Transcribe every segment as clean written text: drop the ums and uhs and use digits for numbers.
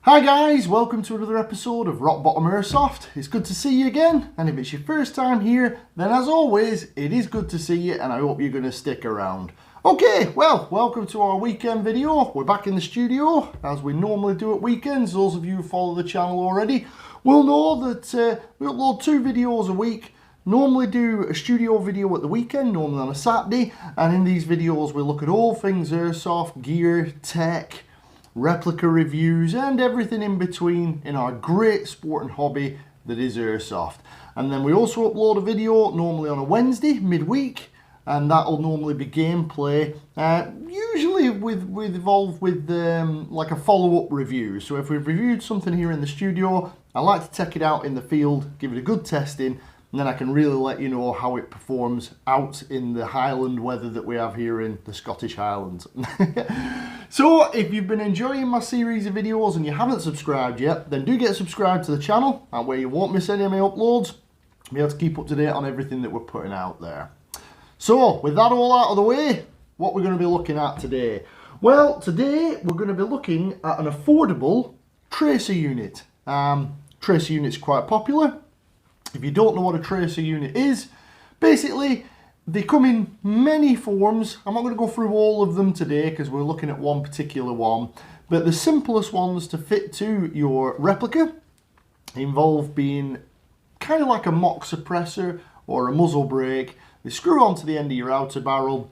Hi guys, welcome to another episode of Rock Bottom Airsoft. It's good to see you again, and if it's your first time here, then as always, it is good to see you and I hope you're going to stick around. Okay, well, welcome to our weekend video. We're back in the studio, as we normally do at weekends. Those of you who follow the channel already will know that we upload 2 videos a week. Normally do a studio video at the weekend, normally on a Saturday, and in these videos we look at all things airsoft, gear, tech, replica reviews and everything in between in our great sport and hobby that is airsoft. And then we also upload a video normally on a Wednesday midweek, and that'll normally be gameplay, usually involved with like a follow-up review. So if we've reviewed something here in the studio, I like to take it out in the field, give it a good testing, and then I can really let you know how it performs out in the Highland weather that we have here in the Scottish Highlands. So if you've been enjoying my series of videos and you haven't subscribed yet, then do get subscribed to the channel, that way you won't miss any of my uploads. Be able to keep up to date on everything that we're putting out there. So with that all out of the way, what we're going to be looking at today? Well, today we're going to be looking at an affordable tracer unit. Tracer unit's quite popular. If you don't know what a tracer unit is, basically they come in many forms. I'm not going to go through all of them today because we're looking at one particular one, but the simplest ones to fit to your replica involve being kind of like a mock suppressor or a muzzle brake. They screw onto the end of your outer barrel,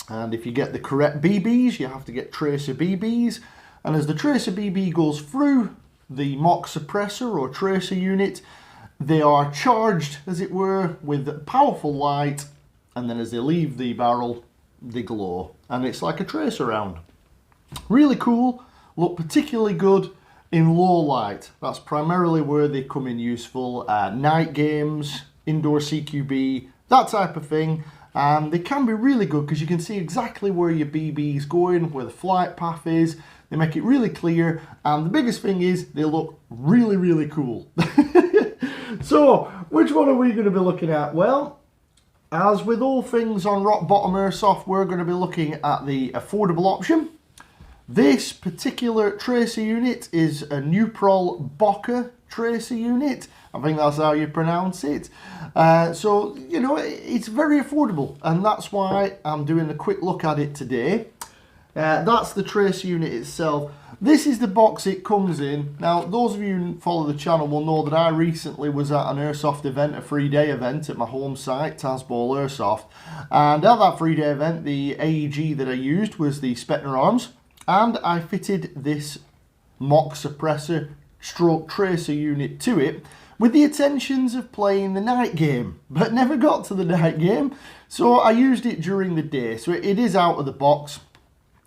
and if you get the correct BBs, you have to get tracer BBs, and as the tracer BB goes through the mock suppressor or tracer unit, they are charged, as it were, with powerful light, and then as they leave the barrel, they glow. And it's like a tracer round. Really cool, look particularly good in low light. That's primarily where they come in useful. Night games, indoor CQB, that type of thing. And they can be really good because you can see exactly where your BB is going, where the flight path is. They make it really clear. And the biggest thing is they look really, really cool. So, which one are we going to be looking at? Well, as with all things on Rock Bottom Airsoft, we're going to be looking at the affordable option. This particular tracer unit is a Nuprol Bocca tracer unit. I think that's how you pronounce it. So, you know, it's very affordable, and that's why I'm doing a quick look at it today. That's the tracer unit itself. This is the box it comes in. Now, those of you who follow the channel will know that I recently was at an airsoft event, a 3-day event at my home site, Tasball Airsoft. And at that 3-day event, the AEG that I used was the Spetner Arms. And I fitted this mock suppressor stroke tracer unit to it with the intentions of playing the night game, but never got to the night game. So I used it during the day. So it is out of the box.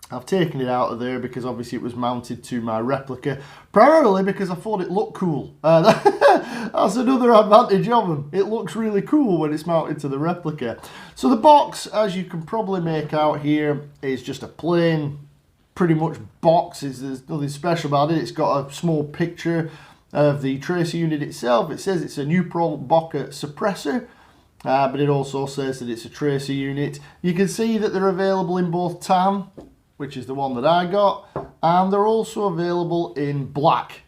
I've taken it out of there because obviously it was mounted to my replica, primarily because I thought it looked cool. That's another advantage of them. It looks really cool when it's mounted to the replica. So the box, as you can probably make out here, is just a plain, pretty much box. There's nothing special about it. It's got a small picture of the tracer unit itself. It says it's a Nuprol Bocca suppressor. But it also says that it's a tracer unit. You can see that they're available in both tan, which is the one that I got, and they're also available in black.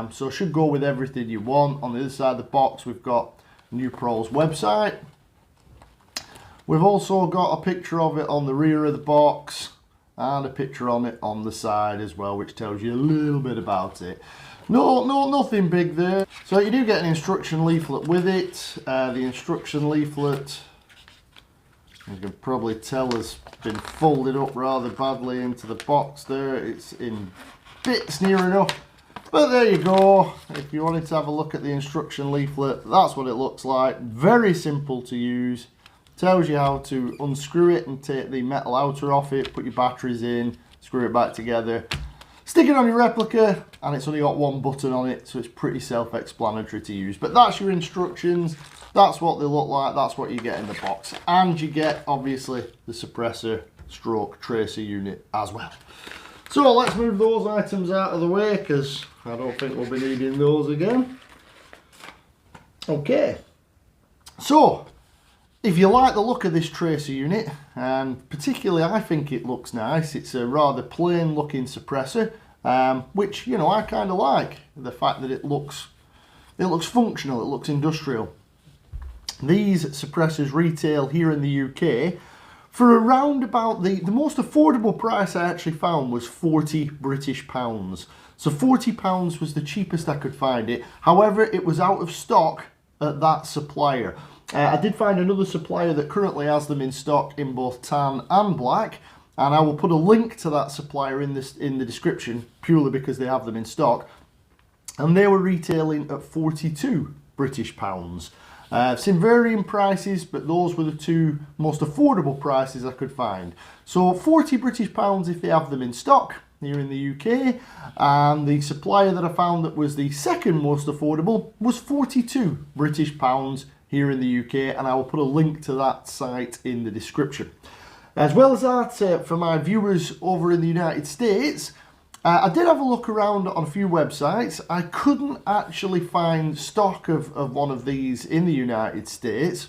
So should go with everything you want. On the other side of the box, we've got Nuprol's website. We've also got a picture of it on the rear of the box, and a picture on it on the side as well, which tells you a little bit about it. Nothing big there. So you do get an instruction leaflet with it. The instruction leaflet, you can probably tell, has been folded up rather badly into the box there. It's in bits near enough. But there you go. If you wanted to have a look at the instruction leaflet, that's what it looks like. Very simple to use. Tells you how to unscrew it and take the metal outer off it, put your batteries in, screw it back together. Stick it on your replica, and it's only got one button on it, so it's pretty self-explanatory to use. But that's your instructions. That's what they look like, that's what you get in the box. And you get, obviously, the suppressor stroke tracer unit as well. So let's move those items out of the way, because I don't think we'll be needing those again. Okay, so if you like the look of this tracer unit, and particularly I think it looks nice, it's a rather plain looking suppressor. which, you know, I kind of like the fact that it looks functional, it looks industrial. These suppressors retail here in the UK for around about the most affordable price I actually found was £40 British. So £40 was the cheapest I could find it. However, it was out of stock at that supplier. I did find another supplier that currently has them in stock in both tan and black, and I will put a link to that supplier in the description purely because they have them in stock. And they were retailing at £42 British. I've seen varying prices, but those were the two most affordable prices I could find. So £40 British if they have them in stock here in the UK, and the supplier that I found that was the second most affordable was £42 British here in the UK, and I will put a link to that site in the description. As well as that, for my viewers over in the United States, I did have a look around on a few websites. I couldn't actually find stock of one of these in the United States.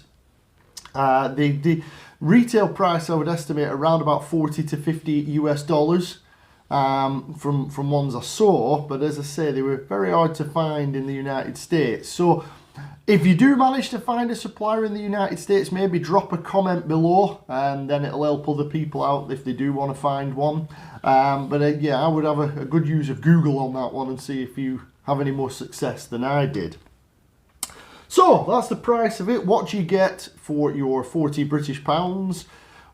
The retail price I would estimate around about 40 to 50 US dollars from ones I saw, but as I say, they were very hard to find in the United States. So if you do manage to find a supplier in the United States, maybe drop a comment below, and then it'll help other people out if they do want to find one. Yeah, I would have a good use of Google on that one and see if you have any more success than I did. So that's the price of it. What do you get for your £40 British?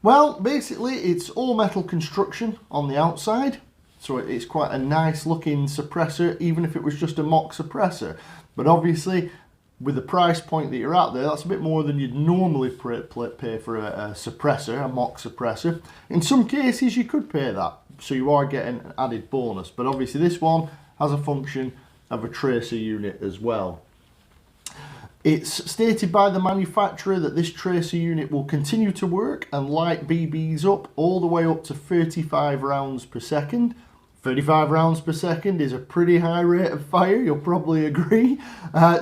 Well, basically it's all metal construction on the outside, so it's quite a nice looking suppressor, even if it was just a mock suppressor. But obviously, with the price point that you're at there, that's a bit more than you'd normally pay for a suppressor, a mock suppressor. In some cases you could pay that, so you are getting an added bonus. But obviously this one has a function of a tracer unit as well. It's stated by the manufacturer that this tracer unit will continue to work and light BBs up all the way up to 35 rounds per second. 35 rounds per second is a pretty high rate of fire, you'll probably agree.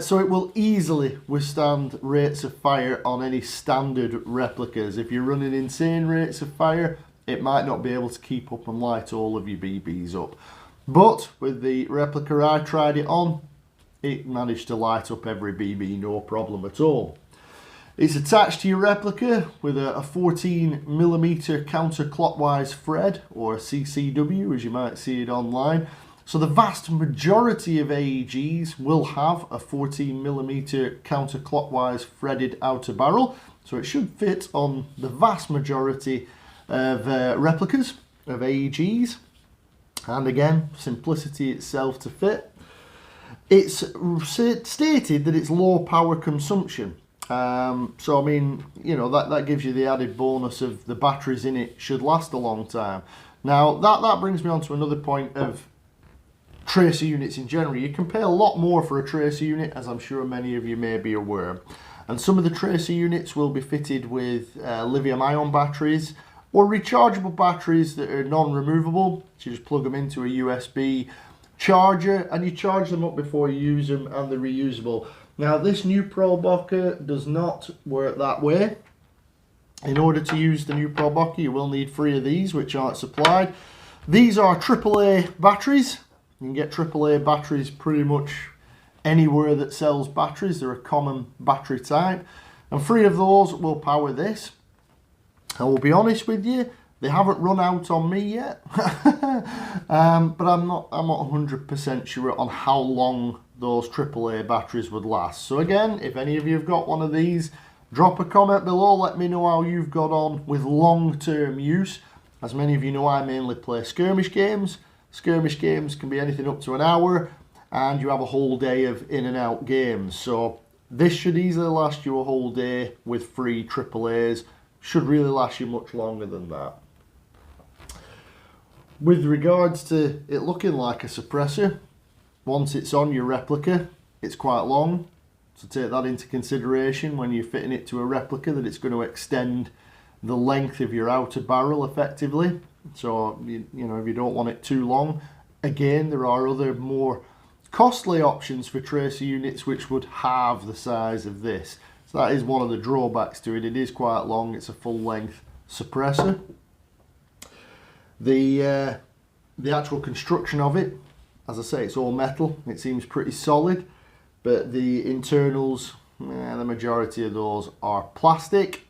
So it will easily withstand rates of fire on any standard replicas. If you're running insane rates of fire, it might not be able to keep up and light all of your BBs up. But with the replica I tried it on, it managed to light up every BB, no problem at all. It's attached to your replica with a 14mm counterclockwise thread, or a CCW as you might see it online. So the vast majority of AEGs will have a 14mm counterclockwise threaded outer barrel, so it should fit on the vast majority of replicas of AEGs. And again, simplicity itself to fit. It's stated that it's low power consumption. So I mean, you know, that gives you the added bonus of the batteries in it should last a long time. Now that brings me on to another point of tracer units in general. You can pay a lot more for a tracer unit, as I'm sure many of you may be aware. And some of the tracer units will be fitted with lithium-ion batteries or rechargeable batteries that are non-removable. So you just plug them into a USB charger and you charge them up before you use them, and they're reusable. Now this Nuprol Bocca does not work that way. In order to use the Nuprol Bocca, you will need 3 of these, which aren't supplied. These are AAA batteries. You can get AAA batteries pretty much anywhere that sells batteries. They're a common battery type. And 3 of those will power this. I will be honest with you, they haven't run out on me yet. But I'm not 100% sure on how long those AAA batteries would last. So again, if any of you have got one of these, drop a comment below, let me know how you've got on with long-term use. As many of you know, I mainly play skirmish games. Skirmish games can be anything up to an hour, and you have a whole day of in and out games. So this should easily last you a whole day with 3 AAAs. Should really last you much longer than that. With regards to it looking like a suppressor, once it's on your replica, it's quite long. So take that into consideration when you're fitting it to a replica, that it's going to extend the length of your outer barrel effectively. So, you know, if you don't want it too long, again, there are other more costly options for tracer units which would halve the size of this. So that is one of the drawbacks to it. It is quite long. It's a full length suppressor. The The actual construction of it, as I say, it's all metal. It seems pretty solid, but the internals, the majority of those are plastic.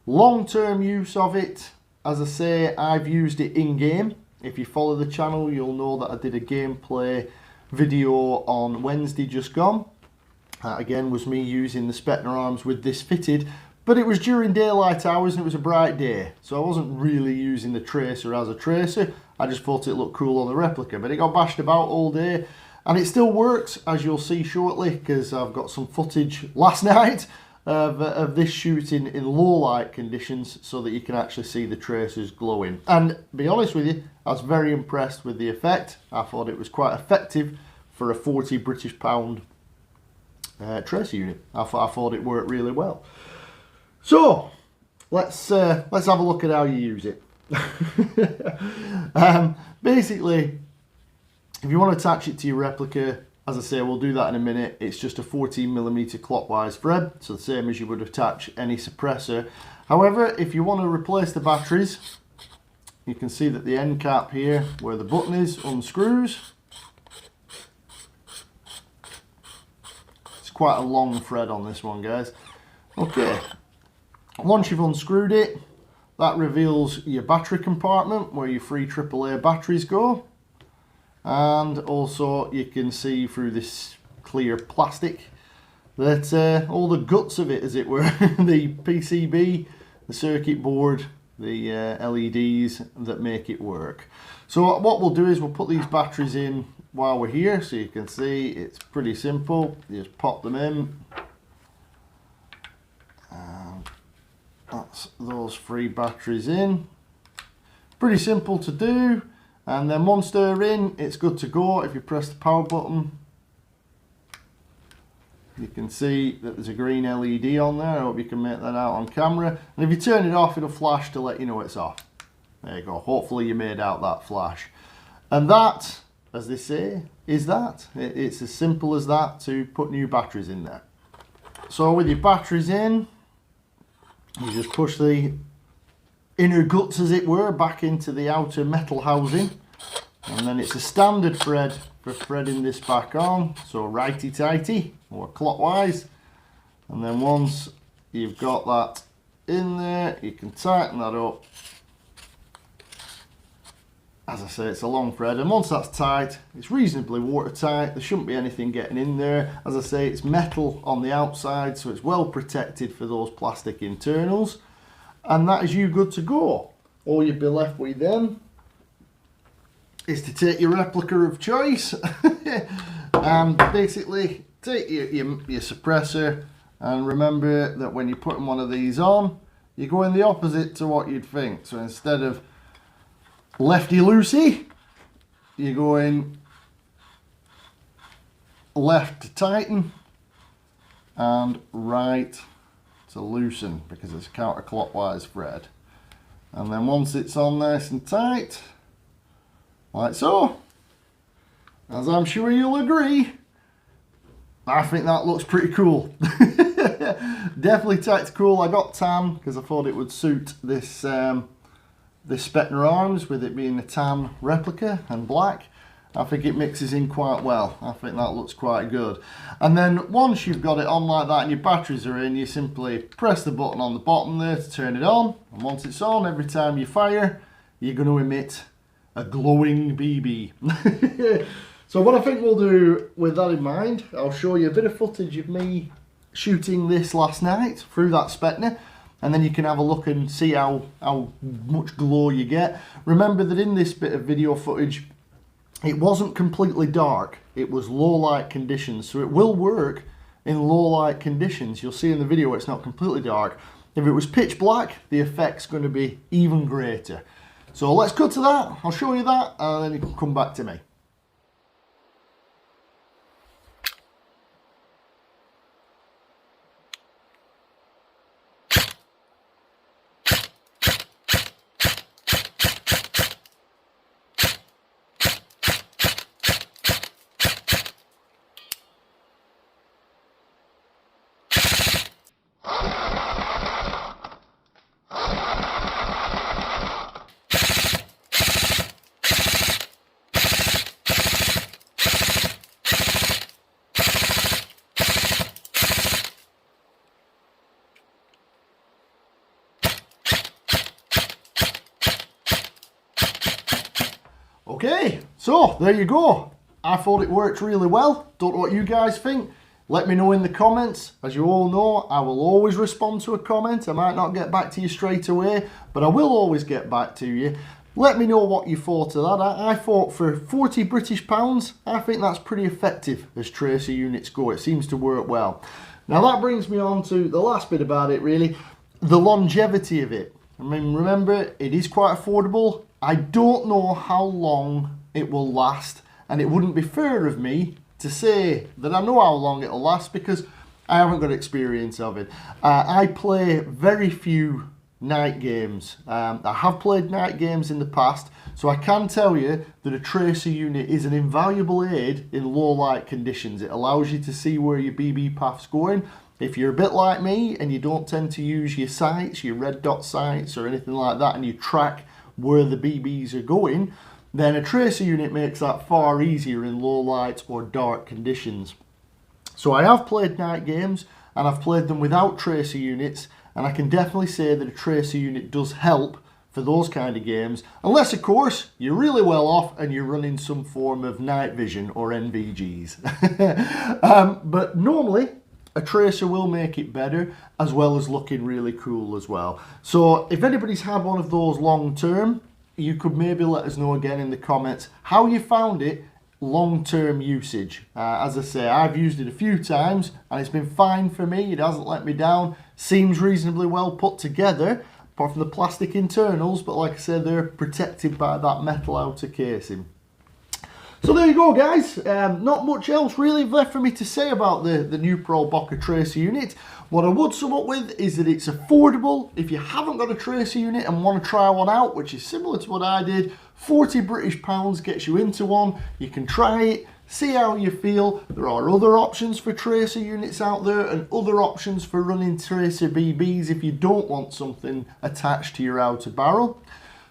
Long-term use of it, as I say, I've used it in-game. If you follow the channel, you'll know that I did a gameplay video on Wednesday just gone. That again was me using the Spectre arms with this fitted, but it was during daylight hours and it was a bright day, so I wasn't really using the tracer as a tracer. I just thought it looked cool on the replica, but it got bashed about all day, and it still works, as you'll see shortly, because I've got some footage last night of this shooting in low light conditions so that you can actually see the tracers glowing. And to be honest with you, I was very impressed with the effect. I thought it was quite effective for a 40 British pound tracer unit. I thought it worked really well. So let's have a look at how you use it. Basically, if you want to attach it to your replica, as I say, we'll do that in a minute. It's just a 14mm clockwise thread, so the same as you would attach any suppressor. However, if you want to replace the batteries, you can see that the end cap here, where the button is, unscrews. It's quite a long thread on this one, guys. Okay, once you've unscrewed it, that reveals your battery compartment where your 3 AAA batteries go. And also you can see through this clear plastic that all the guts of it, as it were, the PCB, the circuit board, the LEDs that make it work. So what we'll do is we'll put these batteries in while we're here, so you can see it's pretty simple. You just pop them in, and that's those 3 batteries in. Pretty simple to do. And then once they're in, it's good to go. If you press the power button, you can see that there's a green LED on there. I hope you can make that out on camera. And if you turn it off, it'll flash to let you know it's off. There you go. Hopefully you made out that flash. And that, as they say, is that. It's as simple as that to put new batteries in there. So with your batteries in, you just push the inner guts, as it were, back into the outer metal housing, and then it's a standard thread for threading this back on, so righty-tighty or clockwise. And then once you've got that in there, you can tighten that up. As I say, it's a long thread, and once that's tight, it's reasonably watertight. There shouldn't be anything getting in there. As I say, it's metal on the outside, so it's well protected for those plastic internals. And that is you good to go. All you'd be left with then is to take your replica of choice and basically take your suppressor, and remember that when you're putting one of these on, you're going the opposite to what you'd think. So instead of lefty-loosey, you're going left to tighten and right to loosen, because it's a counterclockwise thread. And then once it's on nice and tight, like so, as I'm sure you'll agree, I think that looks pretty cool. Definitely tactical. I got tan because I thought it would suit this this Spectre arms, with it being a tan replica and black. I think it mixes in quite well. I think that looks quite good. And then once you've got it on like that and your batteries are in, you simply press the button on the bottom there to turn it on. And once it's on, every time you fire, you're going to emit a glowing BB. So what I think we'll do with that in mind, I'll show you a bit of footage of me shooting this last night through that Spectre, and then you can have a look and see how much glow you get. Remember that in this bit of video footage, it wasn't completely dark. It was low light conditions, so it will work in low light conditions. You'll see in the video it's not completely dark. If it was pitch black, the effect's going to be even greater. So let's go to that. I'll show you that, and then you can come back to me. Okay, so there you go. I thought it worked really well. Don't know what you guys think. Let me know in the comments. As you all know, I will always respond to a comment. I might not get back to you straight away, but I will always get back to you. Let me know what you thought of that. I thought for 40 British pounds, I think that's pretty effective as tracer units go. It seems to work well. Now that brings me on to the last bit about it really, the longevity of it. I mean, remember, it is quite affordable. I don't know how long it will last, and it wouldn't be fair of me to say that I know how long it'll last because I haven't got experience of it. I play very few night games. I have played night games in the past, so I can tell you that a tracer unit is an invaluable aid in low light conditions. It allows you to see where your BB path's going. If you're a bit like me and you don't tend to use your sights, your red dot sights or anything like that, and you track where the BBs are going, then a tracer unit makes that far easier in low light or dark conditions. So I have played night games and I've played them without tracer units, and I can definitely say that a tracer unit does help for those kind of games, unless of course you're really well off and you're running some form of night vision or NVGs. But normally a tracer will make it better, as well as looking really cool as well. So if anybody's had one of those long term, you could maybe let us know again in the comments how you found it long-term usage. As I say, I've used it a few times and it's been fine for me. It hasn't let me down. Seems reasonably well put together, apart from the plastic internals, but like I said, they're protected by that metal outer casing. So there you go, guys. Not much else really left for me to say about the Nuprol Bocca tracer unit. What I would sum up with is that it's affordable. If you haven't got a tracer unit and want to try one out, which is similar to what I did, 40 British pounds gets you into one. You can try it, see how you feel. There are other options for tracer units out there and other options for running tracer BBs if you don't want something attached to your outer barrel.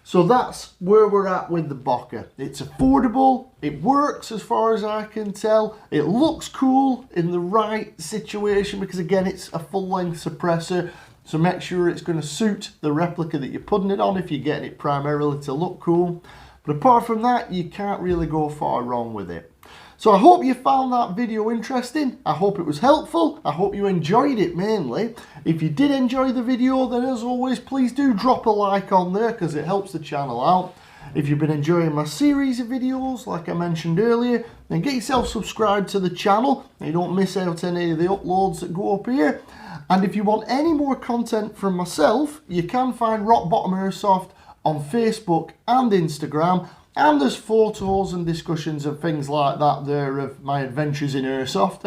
So that's where we're at with the Bocca. It's affordable, it works as far as I can tell, it looks cool in the right situation because again it's a full-length suppressor, so make sure it's going to suit the replica that you're putting it on if you're getting it primarily to look cool. But apart from that, you can't really go far wrong with it. So I hope you found that video interesting. I hope it was helpful. I hope you enjoyed it mainly. If you did enjoy the video, then as always, please do drop a like on there because it helps the channel out. If you've been enjoying my series of videos, like I mentioned earlier, then get yourself subscribed to the channel and you don't miss out any of the uploads that go up here. And if you want any more content from myself, you can find Rock Bottom Airsoft on Facebook and Instagram. And there's photos and discussions and things like that there of my adventures in Airsoft.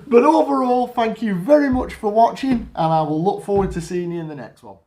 But overall, thank you very much for watching, and I will look forward to seeing you in the next one.